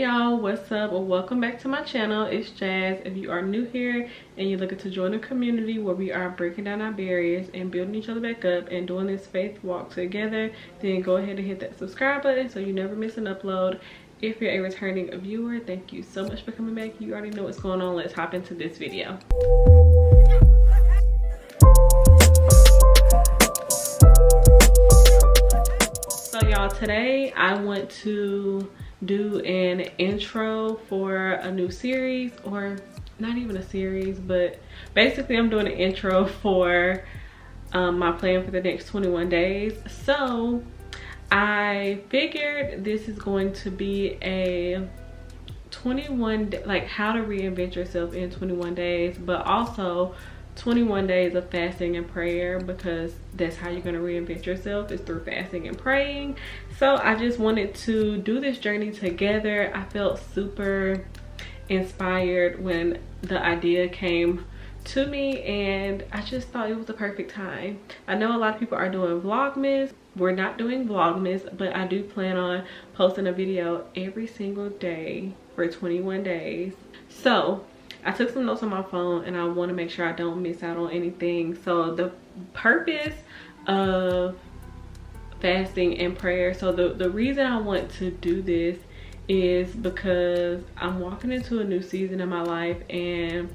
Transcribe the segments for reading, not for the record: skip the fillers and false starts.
y'all, what's up? Well, welcome back to my channel. It's Jazz. If you are new here and you're looking to join a community where we are breaking down our barriers and building each other back up and doing this faith walk together, then go ahead and hit that subscribe button so you never miss an upload. If you're a returning viewer, thank you so much for coming back. You already know what's going on. Let's hop into this video. So y'all, today I want to do an intro for a new series, or not even a series, but basically I'm doing an intro for my plan for the next 21 days. So I figured this is going to be a 21 like how to reinvent yourself in 21 days, but also 21 days of fasting and prayer, because that's how you're going to reinvent yourself, is through fasting and praying. So I just wanted to do this journey together. I felt super inspired when the idea came to me, and I just thought it was the perfect time. I know a lot of people are doing Vlogmas. We're not doing Vlogmas, but I do plan on posting a video every single day for 21 days. So I took some notes on my phone and I want to make sure I don't miss out on anything. So the purpose of fasting and prayer, so the reason I want to do this is because I'm walking into a new season in my life and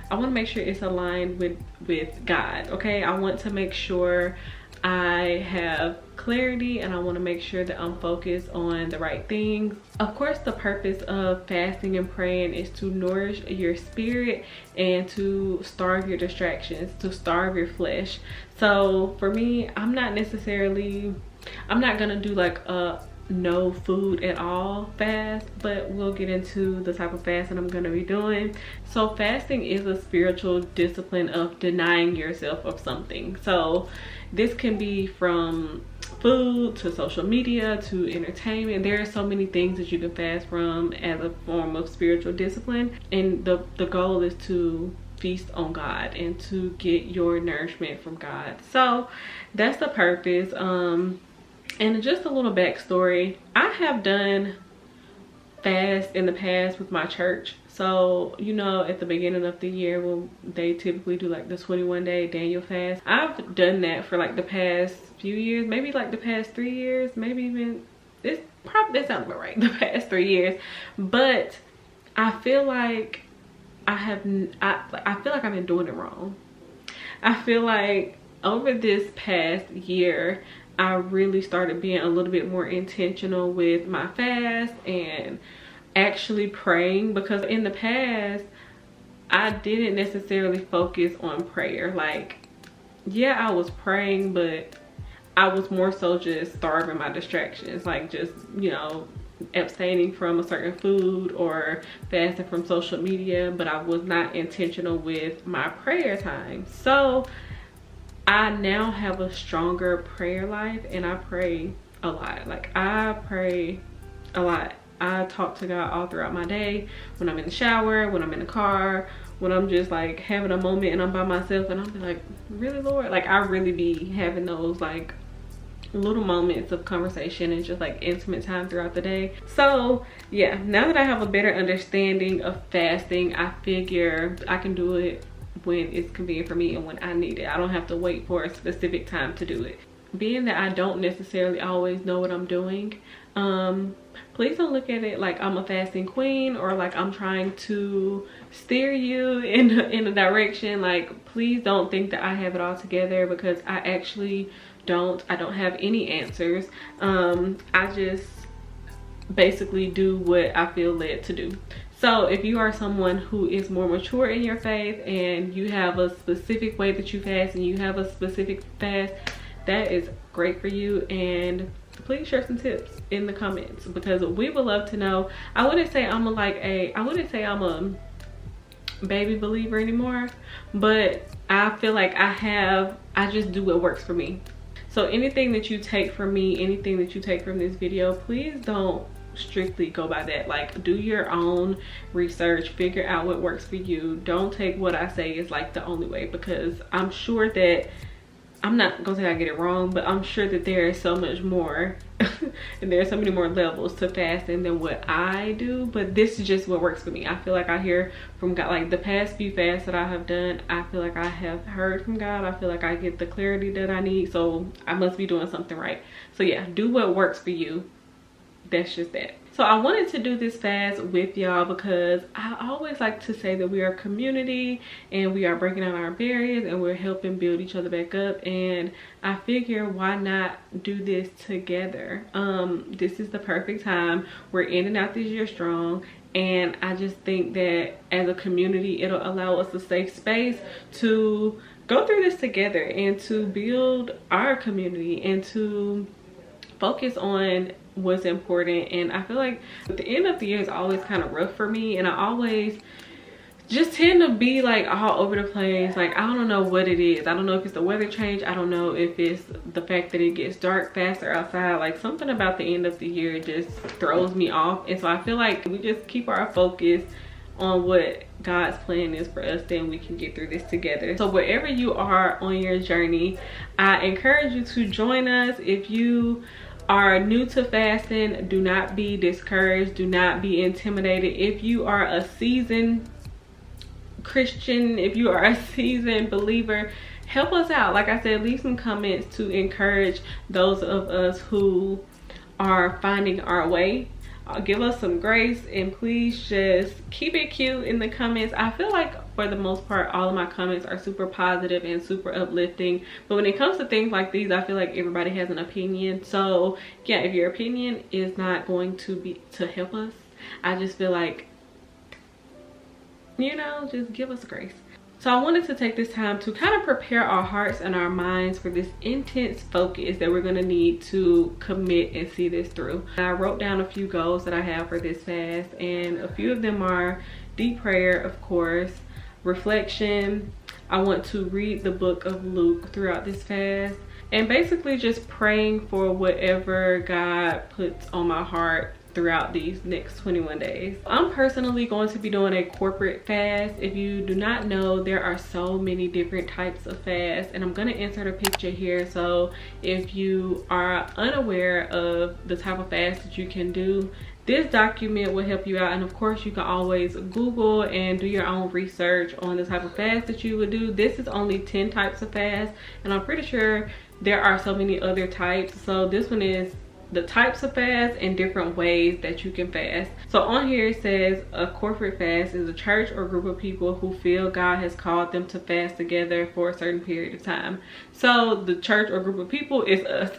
I want to make sure it's aligned with God. Okay, I want to make sure I have clarity and I want to make sure that I'm focused on the right things. Of course, the purpose of fasting and praying is to nourish your spirit and to starve your distractions, to starve your flesh. So for me, I'm not gonna do like a no food at all fast, but we'll get into the type of fast that I'm going to be doing. So fasting is a spiritual discipline of denying yourself of something. So this can be from food to social media to entertainment. There are so many things that you can fast from as a form of spiritual discipline, and the goal is to feast on God and to get your nourishment from God. So that's the purpose. And just a little backstory, I have done fast in the past with my church. So, you know, at the beginning of the year when they typically do like the 21-day Daniel fast, I've done that for like the past few years, maybe like the past 3 years, maybe even, that sounds about right, the past 3 years. But I feel like I feel like I've been doing it wrong. I feel like over this past year, I really started being a little bit more intentional with my fast and actually praying, because in the past I didn't necessarily focus on prayer. Like, yeah, I was praying, but I was more so just starving my distractions, like just, you know, abstaining from a certain food or fasting from social media, but I was not intentional with my prayer time. So I now have a stronger prayer life and I pray a lot. Like, I pray a lot. I talk to God all throughout my day, when I'm in the shower, when I'm in the car, when I'm just like having a moment and I'm by myself, and I'm like, really, Lord? Like, I really be having those like little moments of conversation and just like intimate time throughout the day. So yeah, now that I have a better understanding of fasting, I figure I can do it when it's convenient for me and when I need it. I don't have to wait for a specific time to do it. Being that I don't necessarily always know what I'm doing, please don't look at it like I'm a fasting queen or like I'm trying to steer you in a direction. Like, please don't think that I have it all together, because I actually don't. I don't have any answers. I just basically do what I feel led to do. So if you are someone who is more mature in your faith and you have a specific way that you fast and you have a specific fast, that is great for you. And please share some tips in the comments, because we would love to know. I wouldn't say I'm a baby believer anymore, but I feel like I just do what works for me. So anything that you take from me, anything that you take from this video, please don't strictly go by that. Like, do your own research, figure out what works for you. Don't take what I say is like the only way, because I'm sure that I'm not gonna say I get it wrong, but I'm sure that there is so much more and there are so many more levels to fasting than what I do, but this is just what works for me. I feel like I hear from God, like the past few fasts that I have done, I feel like I have heard from God. I feel like I get the clarity that I need, so I must be doing something right. So yeah, do what works for you. That's just that. So I wanted to do this fast with y'all because I always like to say that we are a community and we are breaking down our barriers and we're helping build each other back up, and I figure why not do this together. This is the perfect time. We're in and out this year strong, and I just think that as a community it'll allow us a safe space to go through this together and to build our community and to focus on what's important. And I feel like at the end of the year is always kind of rough for me, and I always just tend to be like all over the place. Like I don't know what it is. I don't know if it's the weather change. I don't know if it's the fact that it gets dark faster outside. Like something about the end of the year just throws me off, and so I feel like we just keep our focus on what God's plan is for us, then we can get through this together. So wherever you are on your journey, I encourage you to join us. If you are new to fasting, do not be discouraged, do not be intimidated. If you are a seasoned Christian, if you are a seasoned believer, help us out. Like I said, leave some comments to encourage those of us who are finding our way. Give us some grace, and please just keep it cute in the comments. I feel like for the most part all of my comments are super positive and super uplifting, but when it comes to things like these, I feel like everybody has an opinion. So yeah, if your opinion is not going to help us, I just feel like, you know, just give us grace. So I wanted to take this time to kind of prepare our hearts and our minds for this intense focus that we're going to need to commit and see this through. I wrote down a few goals that I have for this fast, and a few of them are deep prayer, of course, reflection. I want to read the book of Luke throughout this fast, and basically just praying for whatever God puts on my heart throughout these next 21 days. I'm personally going to be doing a corporate fast. If you do not know, there are so many different types of fasts, and I'm going to insert a picture here. So if you are unaware of the type of fast that you can do, this document will help you out. And of course you can always Google and do your own research on the type of fast that you would do. This is only 10 types of fast, and I'm pretty sure there are so many other types. So this one is the types of fast and different ways that you can fast. So on here it says a corporate fast is a church or group of people who feel God has called them to fast together for a certain period of time. So the church or group of people is us.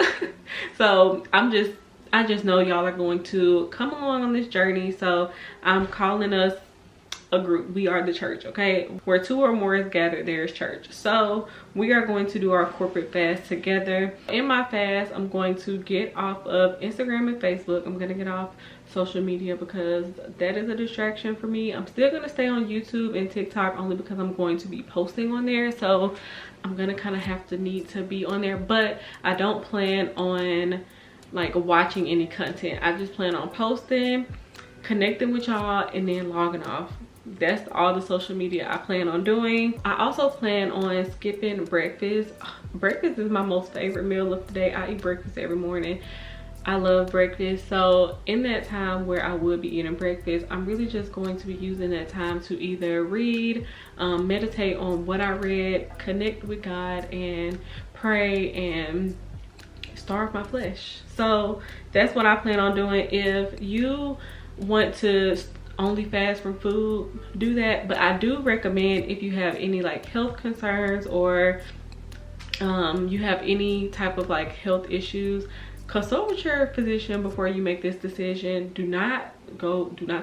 So I just know y'all are going to come along on this journey, so I'm calling us a group. We are the church, okay? Where two or more is gathered, there is church. So we are going to do our corporate fast together. In my fast, I'm going to get off of Instagram and Facebook. I'm gonna get off social media because that is a distraction for me. I'm still gonna stay on YouTube and TikTok only because I'm going to be posting on there, so I'm gonna kind of need to be on there, but I don't plan on like watching any content. I just plan on posting, connecting with y'all, and then logging off. That's all the social media I plan on doing. I also plan on skipping breakfast. Breakfast is my most favorite meal of the day. I eat breakfast every morning. I love breakfast. So in that time where I would be eating breakfast, I'm really just going to be using that time to either read, meditate on what I read, connect with God, and pray and starve my flesh. So that's what I plan on doing. If you want to only fast from food, do that, but I do recommend, if you have any like health concerns or you have any type of like health issues, consult with your physician before you make this decision. Do not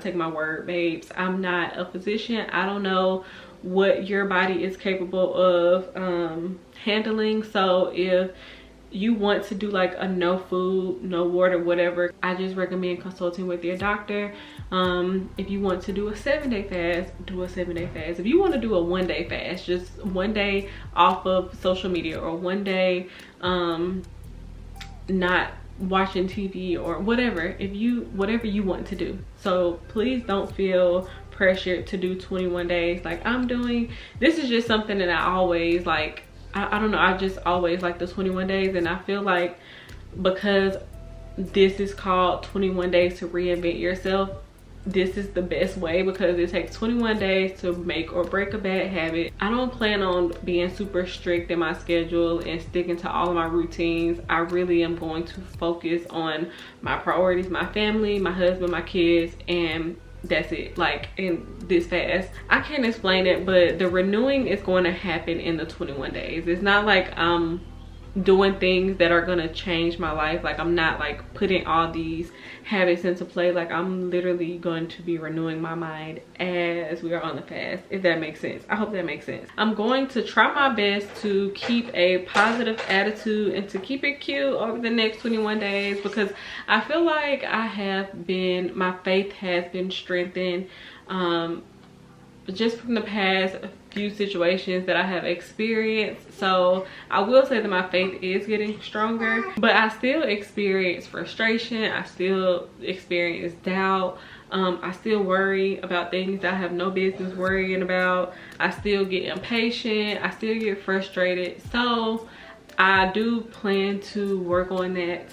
take my word, babes. I'm not a physician. I don't know what your body is capable of handling. So if you want to do like a no food, no water, whatever, I just recommend consulting with your doctor. If you want to do a 7-day fast, do a 7-day fast. If you want to do a 1-day fast, just 1 day off of social media, or 1 day not watching TV, or whatever, whatever you want to do. So please don't feel pressured to do 21 days like I'm doing. This is just something that I always like, I don't know, I just always like the 21 days, and I feel like because this is called 21 days to reinvent yourself, this is the best way, because it takes 21 days to make or break a bad habit. I don't plan on being super strict in my schedule and sticking to all of my routines. I really am going to focus on my priorities, my family, my husband, my kids, and that's it. Like, in this fast, I can't explain it, but the renewing is going to happen in the 21 days. It's not like I'm doing things that are gonna change my life. Like, I'm not like putting all these habits into play. Like, I'm literally going to be renewing my mind as we are on the fast, if that makes sense. I hope that makes sense. I'm going to try my best to keep a positive attitude and to keep it cute over the next 21 days, because I feel like my faith has been strengthened just from the past few situations that I have experienced. So I will say that my faith is getting stronger, but I still experience frustration. I still experience doubt. I still worry about things that I have no business worrying about. I still get impatient. I still get frustrated. So I do plan to work on that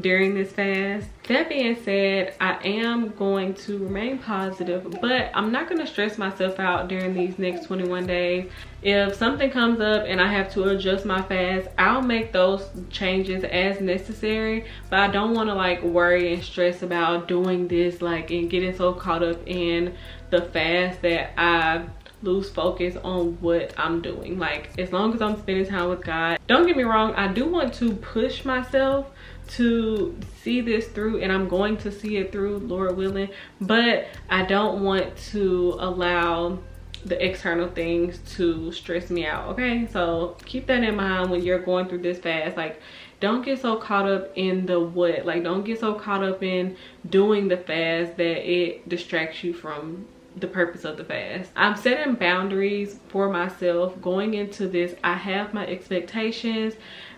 during this fast. That being said, I am going to remain positive, but I'm not going to stress myself out during these next 21 days. If something comes up and I have to adjust my fast, I'll make those changes as necessary, but I don't want to like worry and stress about doing this, like, and getting so caught up in the fast that I lose focus on what I'm doing. Like, as long as I'm spending time with God, don't get me wrong, I do want to push myself to see this through, and I'm going to see it through, Lord willing, but I don't want to allow the external things to stress me out. Okay, so keep that in mind when you're going through this fast. Like, don't get so caught up in the what, like, don't get so caught up in doing the fast that it distracts you from the purpose of the fast. I'm setting boundaries for myself going into this. I have my expectations,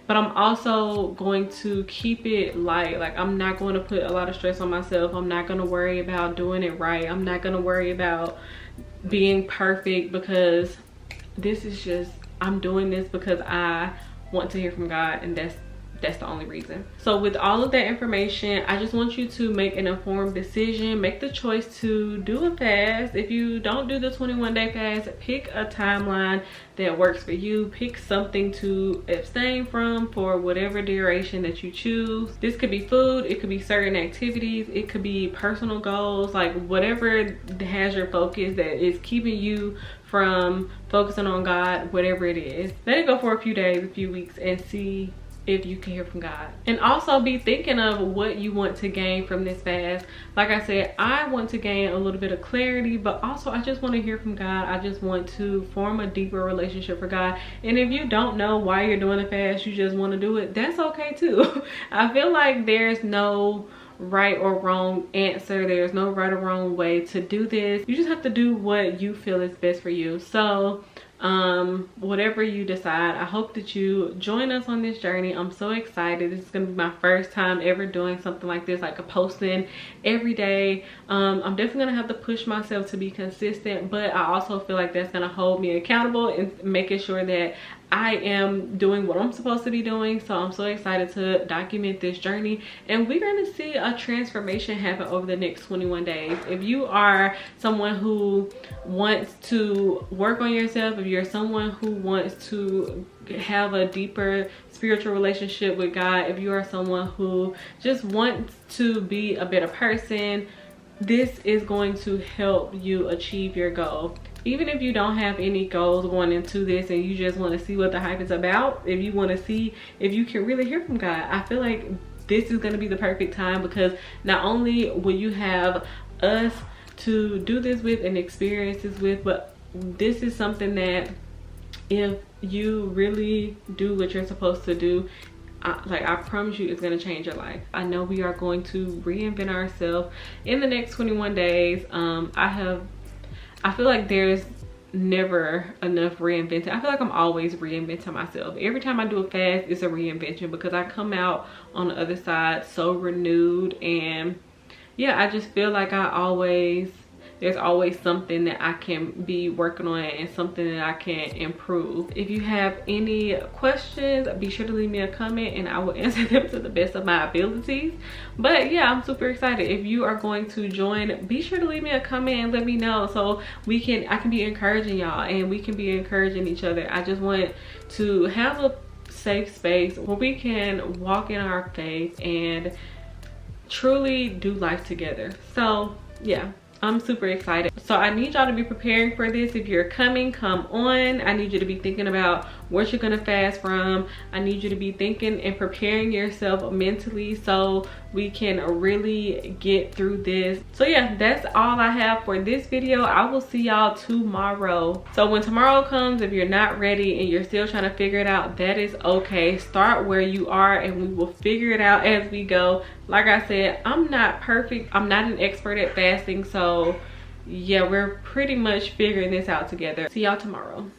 but I'm also going to keep it light. Like, I'm not going to put a lot of stress on myself. I'm not going to worry about doing it right. I'm not going to worry about being perfect, because this is just, I'm doing this because I want to hear from God, and that's the only reason. So with all of that information, I just want you to make an informed decision. Make the choice to do a fast. If you don't do the 21-day fast, pick a timeline that works for you. Pick something to abstain from for whatever duration that you choose. This could be food, it could be certain activities, it could be personal goals, like whatever has your focus that is keeping you from focusing on God, whatever it is. Let it go for a few days, a few weeks, and see if you can hear from God. And also be thinking of what you want to gain from this fast. Like I said, I want to gain a little bit of clarity, but also I just want to hear from God. I just want to form a deeper relationship with God. And if you don't know why you're doing a fast, you just want to do it, that's okay too. I feel like there's no right or wrong answer. There's no right or wrong way to do this. You just have to do what you feel is best for you. So whatever you decide, I hope that you join us on this journey. I'm so excited. This is gonna be my first time ever doing something like this, like a posting every day. I'm definitely gonna have to push myself to be consistent, but I also feel like that's gonna hold me accountable and making sure that I am doing what I'm supposed to be doing. So I'm so excited to document this journey, and we're going to see a transformation happen over the next 21 days. If you are someone who wants to work on yourself, if you're someone who wants to have a deeper spiritual relationship with God, if you are someone who just wants to be a better person, this is going to help you achieve your goal. Even if you don't have any goals going into this and you just want to see what the hype is about, if you want to see if you can really hear from God, I feel like this is going to be the perfect time, because not only will you have us to do this with and experience this with, but this is something that if you really do what you're supposed to do, I promise you, it's going to change your life. I know we are going to reinvent ourselves in the next 21 days. I feel like there's never enough reinventing. I feel like I'm always reinventing myself. Every time I do a fast, it's a reinvention, because I come out on the other side so renewed. And yeah, I just feel like I always there's always something that I can be working on and something that I can improve. If you have any questions, be sure to leave me a comment and I will answer them to the best of my abilities. But yeah, I'm super excited. If you are going to join, be sure to leave me a comment and let me know, so I can be encouraging y'all and we can be encouraging each other. I just want to have a safe space where we can walk in our faith and truly do life together. So yeah, I'm super excited. So I need y'all to be preparing for this. If you're coming, come on. I need you to be thinking about what you're gonna fast from. I need you to be thinking and preparing yourself mentally so we can really get through this. So yeah, that's all I have for this video. I will see y'all tomorrow. So when tomorrow comes, if you're not ready and you're still trying to figure it out, that is okay. Start where you are and we will figure it out as we go. Like I said, I'm not perfect. I'm not an expert at fasting, so yeah, we're pretty much figuring this out together. See y'all tomorrow.